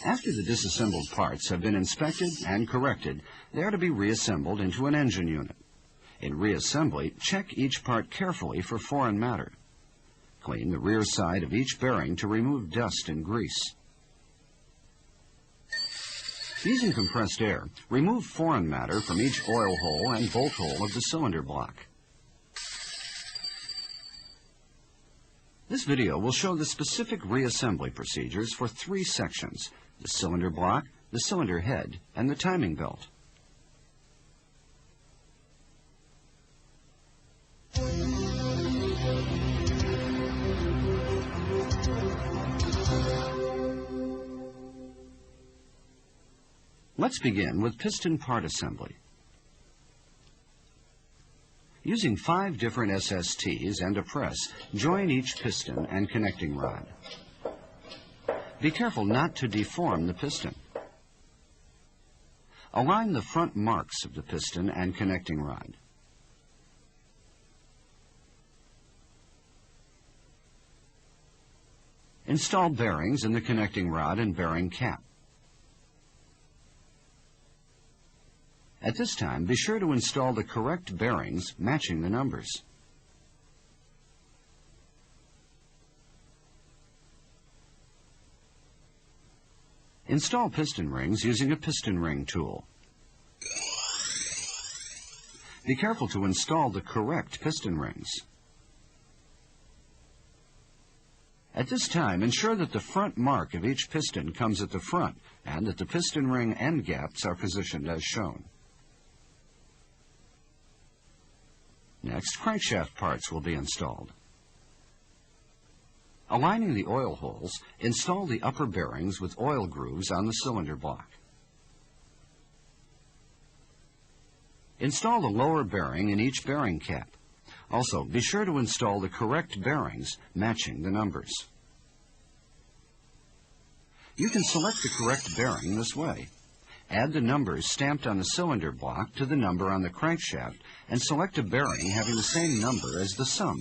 After the disassembled parts have been inspected and corrected, they are to be reassembled into an engine unit. In reassembly, check each part carefully for foreign matter. Clean the rear side of each bearing to remove dust and grease. Using compressed air, remove foreign matter from each oil hole and bolt hole of the cylinder block. This video will show the specific reassembly procedures for 3 sections: the cylinder block, the cylinder head, and the timing belt. Let's begin with piston part assembly. Using 5 different SSTs and a press, join each piston and connecting rod. Be careful not to deform the piston. Align the front marks of the piston and connecting rod. Install bearings in the connecting rod and bearing cap. At this time, be sure to install the correct bearings matching the numbers. Install piston rings using a piston ring tool. Be careful to install the correct piston rings. At this time, ensure that the front mark of each piston comes at the front and that the piston ring end gaps are positioned as shown. Next, crankshaft parts will be installed. Aligning the oil holes, install the upper bearings with oil grooves on the cylinder block. Install the lower bearing in each bearing cap. Also, be sure to install the correct bearings matching the numbers. You can select the correct bearing this way. Add the numbers stamped on the cylinder block to the number on the crankshaft and select a bearing having the same number as the sum.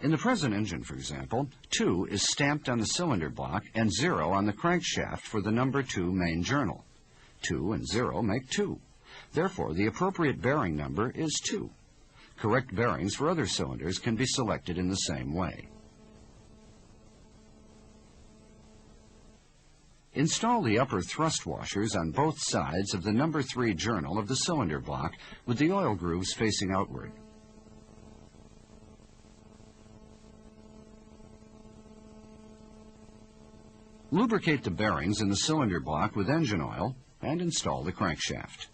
In the present engine, for example, 2 is stamped on the cylinder block and 0 on the crankshaft for the number 2 main journal. 2 and 0 make 2. Therefore, the appropriate bearing number is 2. Correct bearings for other cylinders can be selected in the same way. Install the upper thrust washers on both sides of the number 3 journal of the cylinder block with the oil grooves facing outward. Lubricate the bearings in the cylinder block with engine oil and install the crankshaft.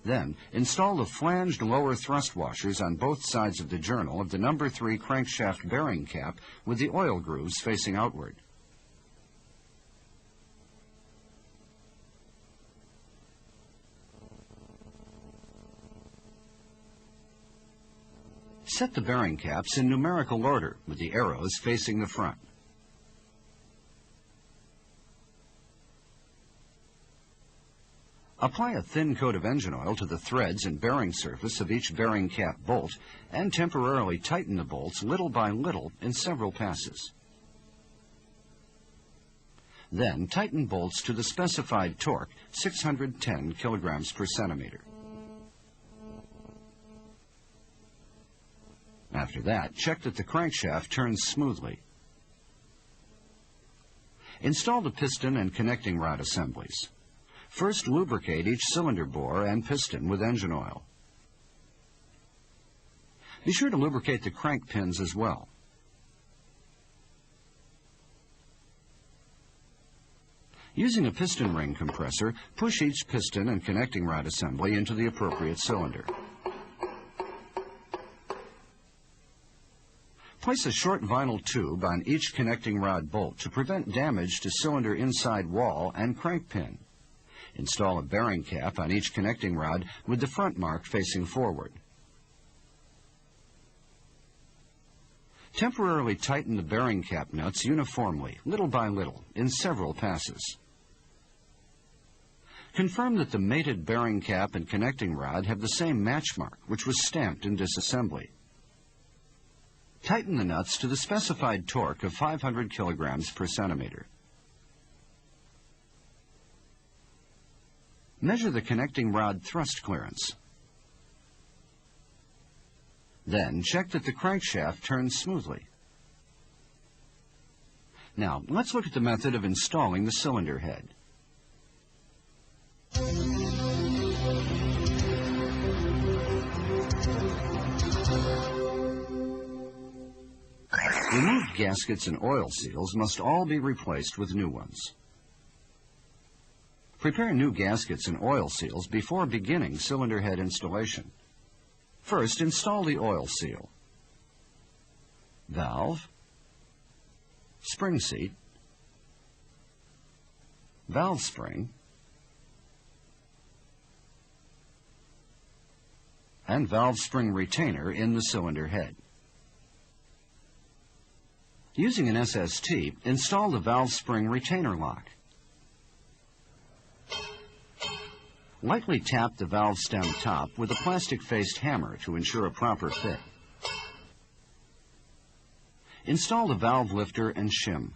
Then, install the flanged lower thrust washers on both sides of the journal of the number 3 crankshaft bearing cap with the oil grooves facing outward. Set the bearing caps in numerical order with the arrows facing the front. Apply a thin coat of engine oil to the threads and bearing surface of each bearing cap bolt and temporarily tighten the bolts little by little in several passes. Then tighten bolts to the specified torque, 610 kilograms per centimeter. After that, check that the crankshaft turns smoothly. Install the piston and connecting rod assemblies. First, lubricate each cylinder bore and piston with engine oil. Be sure to lubricate the crank pins as well. Using a piston ring compressor, push each piston and connecting rod assembly into the appropriate cylinder. Place a short vinyl tube on each connecting rod bolt to prevent damage to cylinder inside wall and crank pin. Install a bearing cap on each connecting rod with the front mark facing forward. Temporarily tighten the bearing cap nuts uniformly, little by little, in several passes. Confirm that the mated bearing cap and connecting rod have the same match mark, which was stamped in disassembly. Tighten the nuts to the specified torque of 500 kilograms per centimeter. Measure the connecting rod thrust clearance. Then check that the crankshaft turns smoothly. Now, let's look at the method of installing the cylinder head. Removed gaskets and oil seals must all be replaced with new ones. Prepare new gaskets and oil seals before beginning cylinder head installation. First, install the oil seal, valve, spring seat, valve spring, and valve spring retainer in the cylinder head. Using an SST, install the valve spring retainer lock. Lightly tap the valve stem top with a plastic-faced hammer to ensure a proper fit. Install the valve lifter and shim.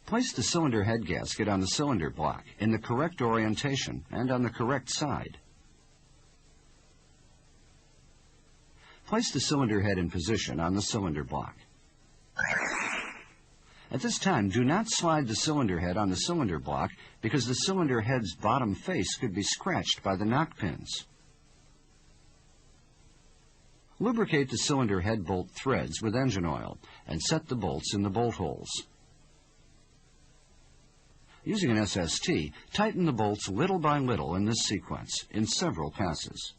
Place the cylinder head gasket on the cylinder block in the correct orientation and on the correct side. Place the cylinder head in position on the cylinder block. At this time, do not slide the cylinder head on the cylinder block because the cylinder head's bottom face could be scratched by the knock pins. Lubricate the cylinder head bolt threads with engine oil and set the bolts in the bolt holes. Using an SST, tighten the bolts little by little in this sequence in several passes.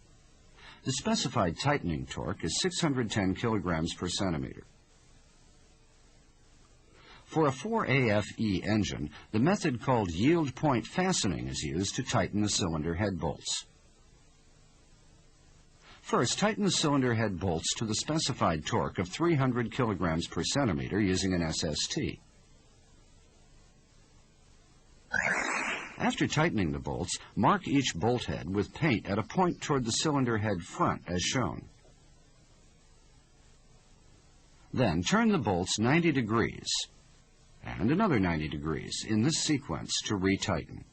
The specified tightening torque is 610 kilograms per centimeter. For a 4AFE engine, the method called yield point fastening is used to tighten the cylinder head bolts. First, tighten the cylinder head bolts to the specified torque of 300 kilograms per centimeter using an SST. After tightening the bolts, mark each bolt head with paint at a point toward the cylinder head front as shown. Then turn the bolts 90 degrees and another 90 degrees in this sequence to retighten.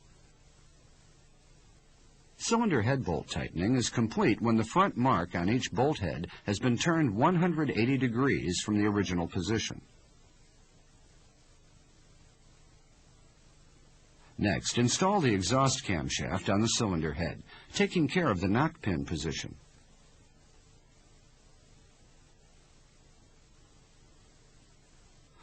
Cylinder head bolt tightening is complete when the front mark on each bolt head has been turned 180 degrees from the original position. Next, install the exhaust camshaft on the cylinder head, taking care of the knock pin position.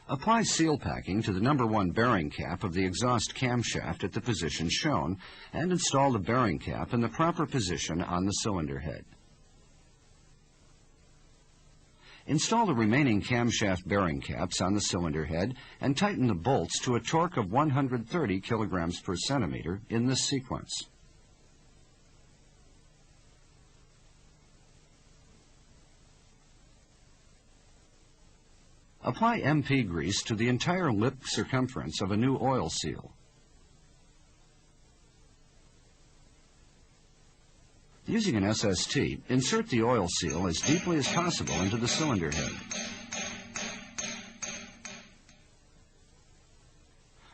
Apply seal packing to the number 1 bearing cap of the exhaust camshaft at the position shown, and install the bearing cap in the proper position on the cylinder head. Install the remaining camshaft bearing caps on the cylinder head and tighten the bolts to a torque of 130 kilograms per centimeter in this sequence. Apply MP grease to the entire lip circumference of a new oil seal. Using an SST, insert the oil seal as deeply as possible into the cylinder head.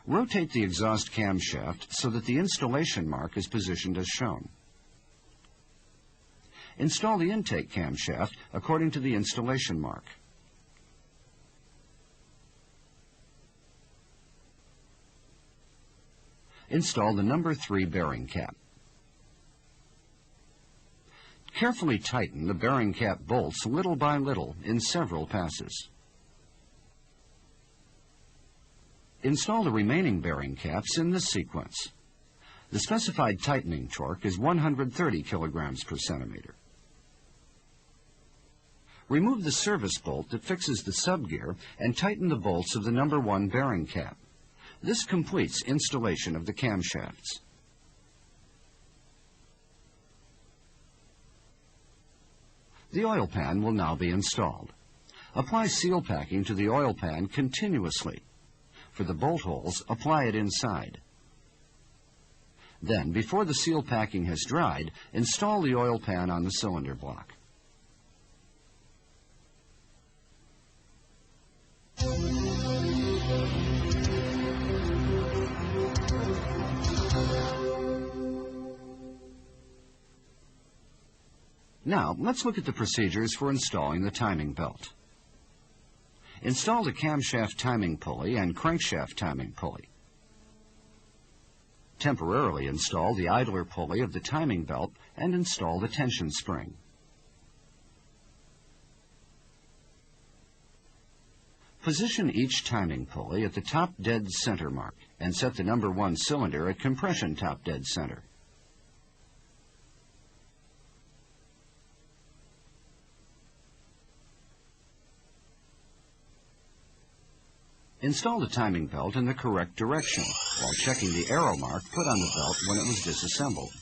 Rotate the exhaust camshaft so that the installation mark is positioned as shown. Install the intake camshaft according to the installation mark. Install the number 3 bearing cap. Carefully tighten the bearing cap bolts little by little in several passes. Install the remaining bearing caps in this sequence. The specified tightening torque is 130 kilograms per centimeter. Remove the service bolt that fixes the subgear and tighten the bolts of the number 1 bearing cap. This completes installation of the camshafts. The oil pan will now be installed. Apply seal packing to the oil pan continuously. for the bolt holes, apply it inside. Then, before the seal packing has dried, install the oil pan on the cylinder block. Now, let's look at the procedures for installing the timing belt. Install the camshaft timing pulley and crankshaft timing pulley. Temporarily install the idler pulley of the timing belt and install the tension spring. Position each timing pulley at the top dead center mark and set the number 1 cylinder at compression top dead center. Install the timing belt in the correct direction while checking the arrow mark put on the belt when it was disassembled.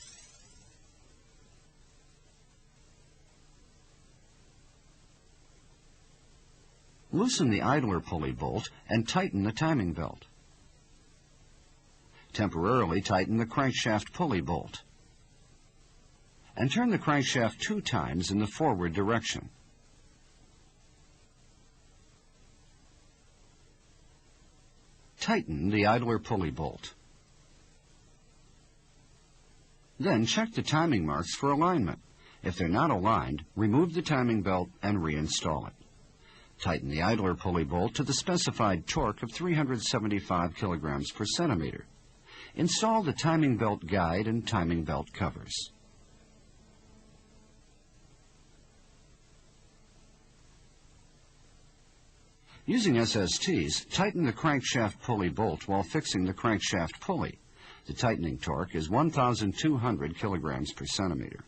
Loosen the idler pulley bolt and tighten the timing belt. Temporarily tighten the crankshaft pulley bolt. And turn the crankshaft 2 times in the forward direction. Tighten the idler pulley bolt. Then check the timing marks for alignment. If they're not aligned, remove the timing belt and reinstall it. Tighten the idler pulley bolt to the specified torque of 375 kilograms per centimeter. Install the timing belt guide and timing belt covers. Using SSTs, tighten the crankshaft pulley bolt while fixing the crankshaft pulley. The tightening torque is 1,200 kilograms per centimeter.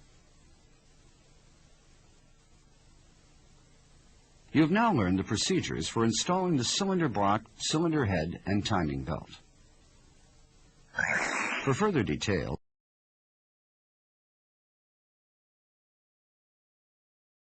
You have now learned the procedures for installing the cylinder block, cylinder head, and timing belt. For further detail,